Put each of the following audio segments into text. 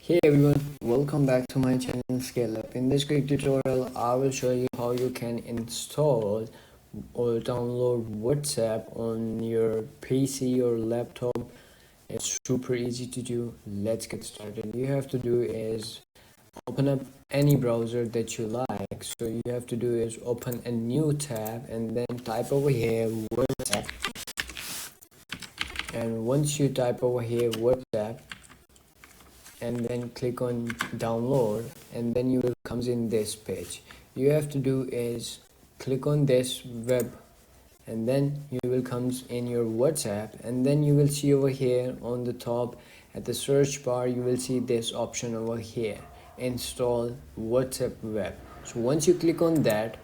Hey everyone, welcome back to my channel Scale Up. In this quick tutorial, I will show you how you can install or download WhatsApp on your PC or laptop. It's super easy to do. Let's get started. You have to do is open up any browser that you like. So you have to do is open a new tab and then type over here WhatsApp. And once you type over here WhatsApp, and then click on download, and then you will comes in this page. You have to do is click on this web, and then you will comes in your WhatsApp, and then you will see over here on the top at the search bar you will see this option over here, install WhatsApp web. So once you click on that,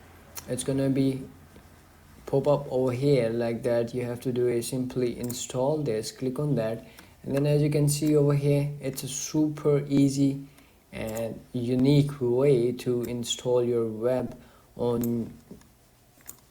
it's gonna be pop up over here like that. You have to do is simply install this, click on that, and then as you can see over here, it's a super easy and unique way to install your web on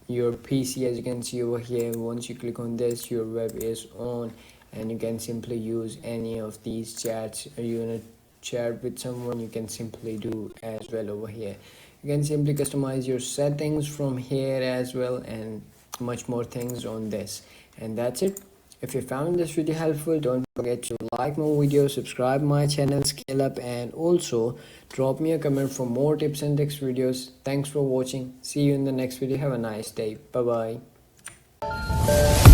your PC. As you can see over here, once you click on this, your web is on, and you can simply use any of these chats. You want to chat with someone, you can simply do as well over here. You can simply customize your settings from here as well, and much more things on this. And that's it. If you found this video helpful, don't forget to like my video, subscribe my channel Scale Up, and also drop me a comment for more tips and tricks videos. Thanks for watching. See you in the next video. Have a nice day. Bye bye.